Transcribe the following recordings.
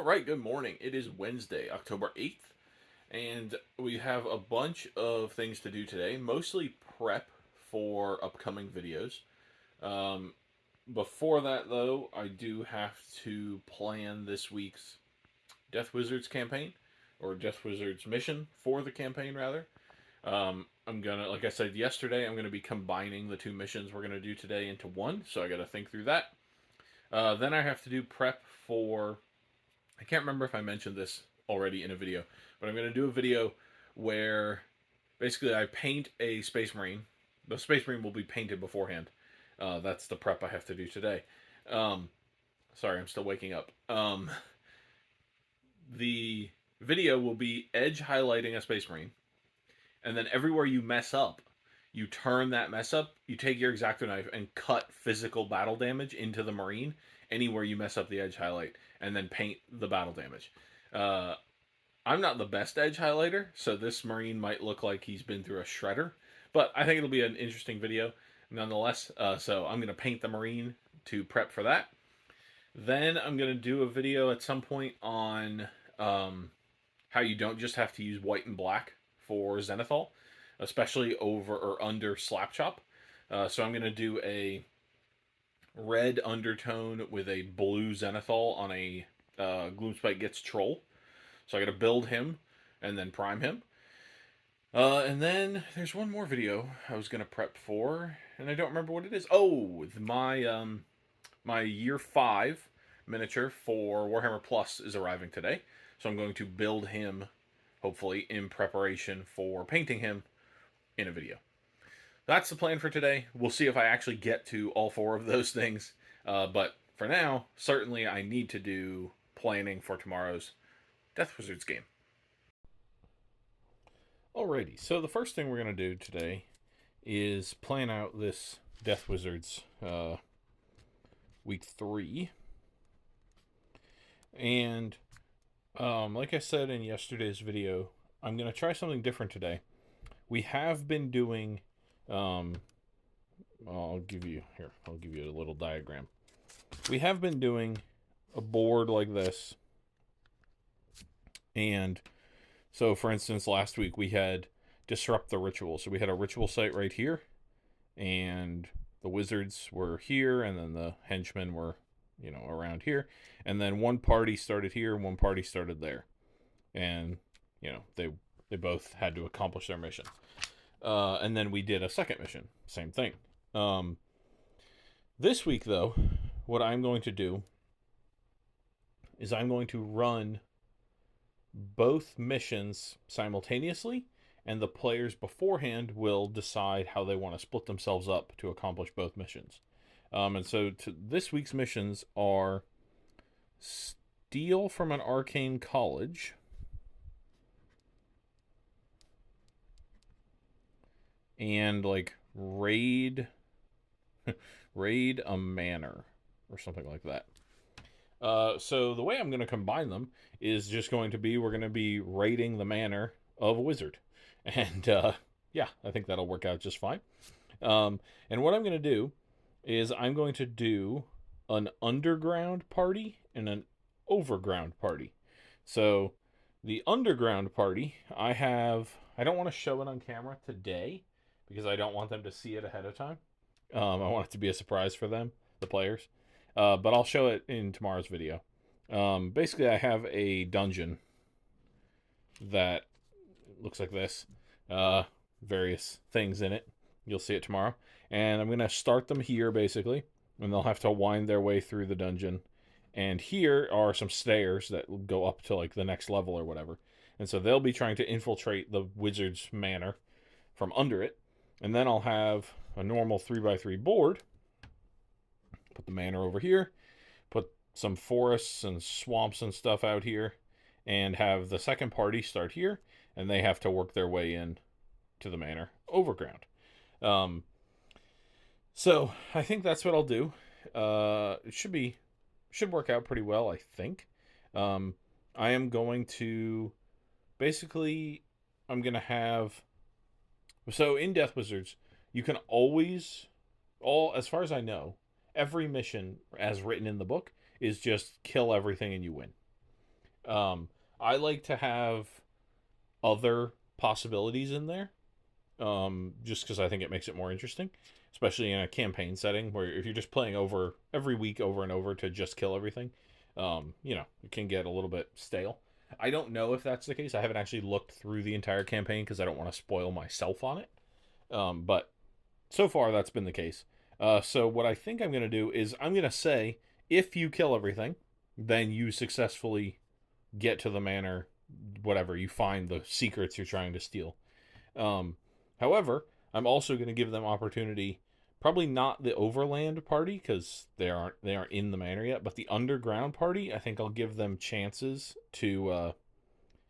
right, good morning. It is Wednesday, October 8th, and we have a bunch of things to do today, mostly prep for upcoming videos. Um, Before that, though, I do have to plan this week's Death Wizards campaign, or Death Wizards mission for the campaign, rather. I'm gonna, like I said yesterday, I'm gonna be combining the two missions we're gonna do today into one, so I gotta think through that. Then I have to do prep for, I can't remember if I mentioned this already in a video, but I'm going to do a video where basically I paint a Space Marine. The Space Marine will be painted beforehand. That's the prep I have to do today. Um, Sorry, I'm still waking up. The video will be Edge highlighting a Space Marine, and then everywhere you mess up, you turn that mess up, you take your X-Acto knife and cut physical battle damage into the Marine anywhere you mess up the Edge highlight, and then paint the battle damage. Uh, I'm not the best Edge highlighter, so this Marine might look like he's been through a shredder, but I think it'll be an interesting video nonetheless. So I'm going to paint the Marine to prep for that. Then I'm going to do a video at some point on how you don't just have to use white and black for Zenithal, especially over or under Slapchop. So I'm going to do a red undertone with a blue Zenithal on a Gloomspite Gets Troll. So I got to build him and then prime him. And then there's one more video I was going to prep for, and I don't remember what it is. Oh, my year 5 miniature for Warhammer Plus is arriving today. So I'm going to build him, hopefully, in preparation for painting him in a video. That's the plan for today. We'll see if I actually get to all 4 of those things. But for now, certainly I need to do planning for tomorrow's Death Wizards game. Alrighty, so the first thing we're going to do today is plan out this Death Wizards week 3. And like I said in yesterday's video, I'm going to try something different today. We have been doing, I'll give you a little diagram. We have been doing a board like this. And so, for instance, last week we had Disrupt the Ritual. So we had a ritual site right here, and the wizards were here, and then the henchmen were, around here. And then one party started here, and one party started there. And, they both had to accomplish their mission. And then we did a second mission. Same thing. This week, though, what I'm going to do is I'm going to run both missions simultaneously, and the players beforehand will decide how they want to split themselves up to accomplish both missions. And so this week's missions are steal from an arcane college, and raid a manor or something like that. So the way I'm going to combine them is just going to be, we're going to be raiding the manor of a wizard. And yeah, I think that'll work out just fine. And what I'm going to do is I'm going to do an underground party and an overground party. So the underground party, I don't want to show it on camera today because I don't want them to see it ahead of time. I want it to be a surprise for them, the players. But I'll show it in tomorrow's video. Basically, I have a dungeon that looks like this. Various things in it. You'll see it tomorrow. And I'm going to start them here, basically. And they'll have to wind their way through the dungeon. And here are some stairs that will go up to the next level or whatever. And so they'll be trying to infiltrate the wizard's manor from under it. And then I'll have a normal 3x3 board. Put the manor over here, put some forests and swamps and stuff out here, and have the second party start here, and they have to work their way in to the manor overground. So I think that's what I'll do. It should work out pretty well, I think. I am going to basically, I'm going to have, so in Death Wizards, you can always, as far as I know, every mission, as written in the book, is just kill everything and you win. I like to have other possibilities in there, just because I think it makes it more interesting, especially in a campaign setting where if you're just playing over every week over and over to just kill everything, it can get a little bit stale. I don't know if that's the case. I haven't actually looked through the entire campaign because I don't want to spoil myself on it. But so far, that's been the case. So what I think I'm going to do is I'm going to say if you kill everything, then you successfully get to the manor, whatever you find the secrets you're trying to steal. Um, However, I'm also going to give them opportunity. Probably not the overland party because they aren't in the manor yet, but the underground party. I think I'll give them chances to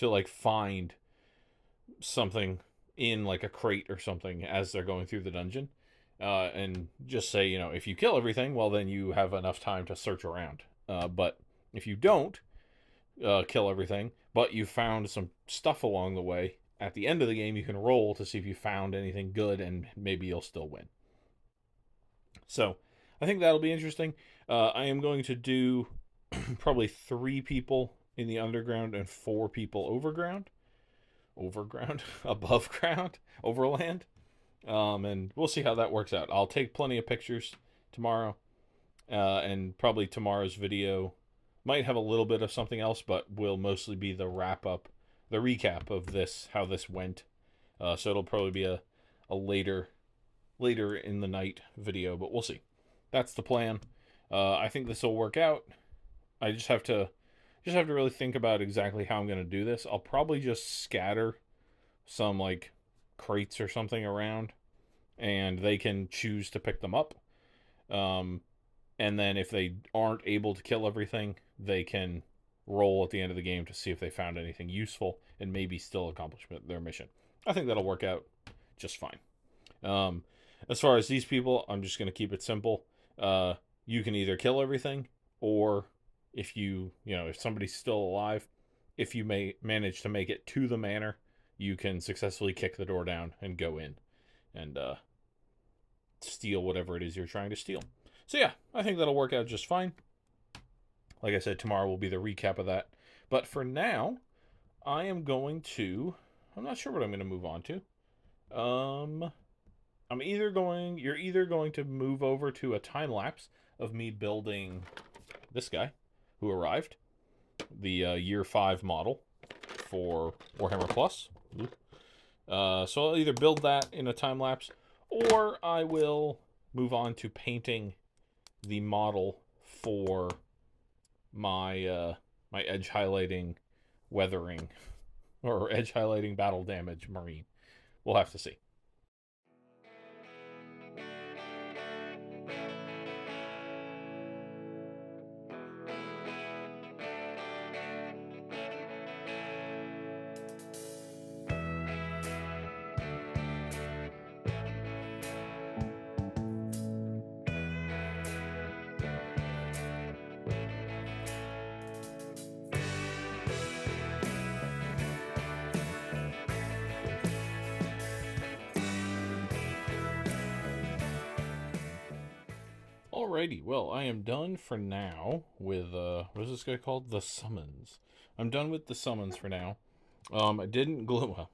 like find something in like a crate or something as they're going through the dungeon, and just say if you kill everything, well then you have enough time to search around. But if you don't kill everything, but you found some stuff along the way, at the end of the game you can roll to see if you found anything good, and maybe you'll still win. So I think that'll be interesting. I am going to do probably 3 people in the underground and 4 people overground, above ground, overland. And we'll see how that works out. I'll take plenty of pictures tomorrow, and probably tomorrow's video might have a little bit of something else, but will mostly be the wrap up, the recap of this, how this went. So it'll probably be a later in the night video, but we'll see. That's the plan. I think this will work out. I just have to really think about exactly how I'm going to do this. I'll probably just scatter some like crates or something around, and they can choose to pick them up. And then if they aren't able to kill everything, they can roll at the end of the game to see if they found anything useful and maybe still accomplish their mission. I think that'll work out just fine. As far as these people, I'm just going to keep it simple. You can either kill everything, or if somebody's still alive, if you may manage to make it to the manor, you can successfully kick the door down and go in and steal whatever it is you're trying to steal. So yeah, I think that'll work out just fine. Like I said, tomorrow will be the recap of that. But for now, I'm not sure what I'm going to move on to. You're either going to move over to a time lapse of me building this guy who arrived, the year 5 model for Warhammer Plus. So I'll either build that in a time lapse, or I will move on to painting the model for my my edge highlighting weathering or edge highlighting battle damage marine. We'll have to see. Alrighty, well, I am done for now with, what is this guy called? The Summons. I'm done with the Summons for now. I didn't glue,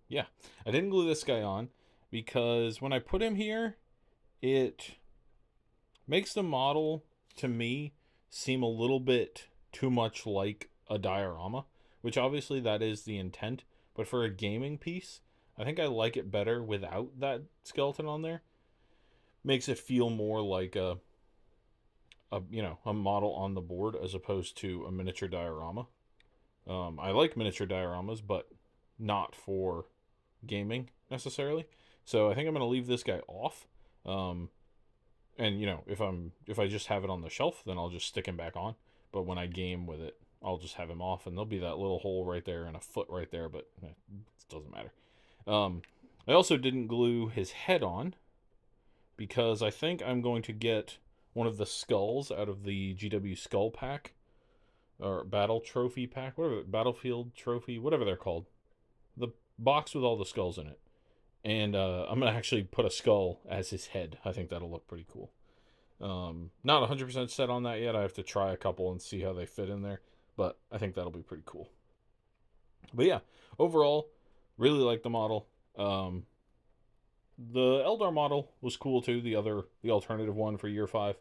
yeah, I didn't glue this guy on because when I put him here, it makes the model, to me, seem a little bit too much like a diorama, which obviously that is the intent, but for a gaming piece, I think I like it better without that skeleton on there. Makes it feel more like a model on the board as opposed to a miniature diorama. I like miniature dioramas, but not for gaming necessarily. So I think I'm going to leave this guy off. And if I just have it on the shelf, then I'll just stick him back on. But when I game with it, I'll just have him off, and there'll be that little hole right there and a foot right there, but it doesn't matter. I also didn't glue his head on because I think I'm going to get one of the skulls out of the GW Skull Pack or Battle Trophy Pack, whatever, Battlefield Trophy, whatever they're called. The box with all the skulls in it. And I'm going to actually put a skull as his head. I think that'll look pretty cool. Not 100% set on that yet. I have to try a couple and see how they fit in there. but I think that'll be pretty cool. But yeah, overall, really like the model. The Eldar model was cool too. The alternative one for year 5,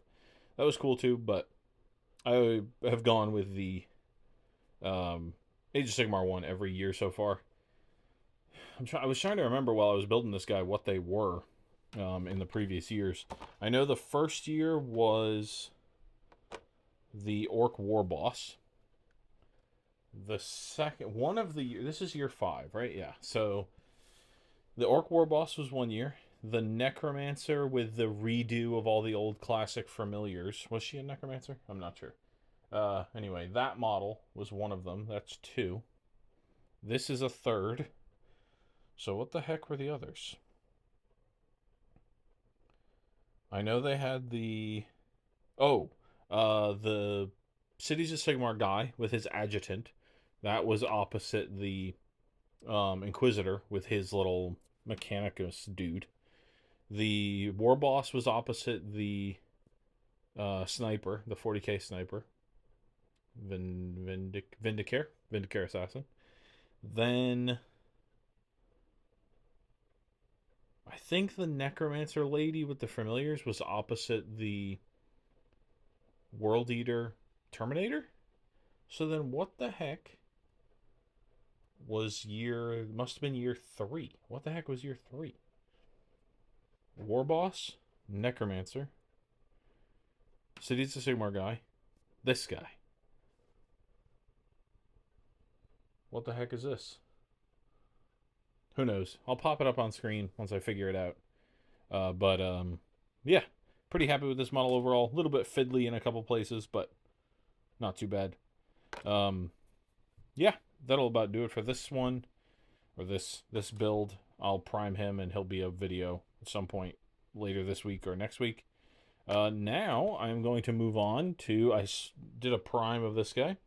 that was cool too. But I have gone with the Age of Sigmar one every year so far. I was trying to remember while I was building this guy what they were in the previous years. I know the first year was the Orc War Boss. The second one of the year, this is year 5, right? Yeah. So the Orc War Boss was 1 year. The Necromancer with the redo of all the old classic familiars. Was she a Necromancer? I'm not sure. Anyway, that model was one of them. That's 2. This is a 3rd. So what the heck were the others? I know they had the the Cities of Sigmar guy with his adjutant. That was opposite the Inquisitor with his little Mechanicus dude. The War Boss was opposite the sniper, the 40k sniper. Vindicare assassin. Then I think the Necromancer lady with the familiars was opposite the World Eater Terminator. So then what the heck was must have been year 3. What the heck was year 3? War Boss, Necromancer, Cities of Sigmar guy, this guy. What the heck is this? Who knows? I'll pop it up on screen once I figure it out. But yeah, pretty happy with this model overall. A little bit fiddly in a couple places, but not too bad. Yeah, that'll about do it for this one, or this build. I'll prime him, and he'll be a video at some point later this week or next week. Now I'm going to move on to, I did a prime of this guy.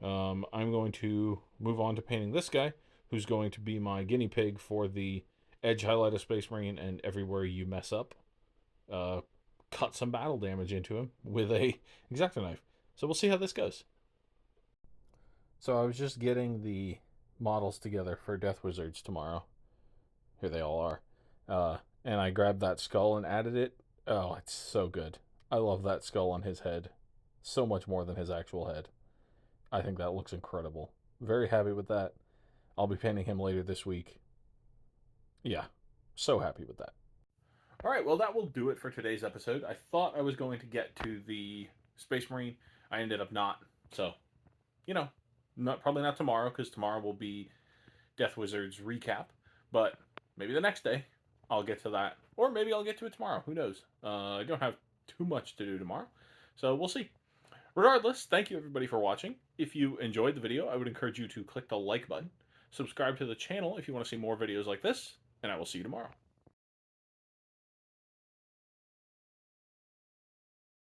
I'm going to move on to painting this guy, who's going to be my guinea pig for the Edge highlight of Space Marine, and everywhere you mess up, cut some battle damage into him with a X-Acto knife. So we'll see how this goes. So I was just getting the models together for Death Wizards tomorrow. Here they all are. And I grabbed that skull and added it. Oh, it's so good. I love that skull on his head. So much more than his actual head. I think that looks incredible. Very happy with that. I'll be painting him later this week. Yeah, so happy with that. All right, well, that will do it for today's episode. I thought I was going to get to the Space Marine. I ended up not. So, probably not tomorrow, because tomorrow will be Death Wizards recap. But maybe the next day I'll get to that. Or maybe I'll get to it tomorrow. Who knows? I don't have too much to do tomorrow. So we'll see. Regardless, thank you everybody for watching. If you enjoyed the video, I would encourage you to click the like button. Subscribe to the channel if you want to see more videos like this. And I will see you tomorrow.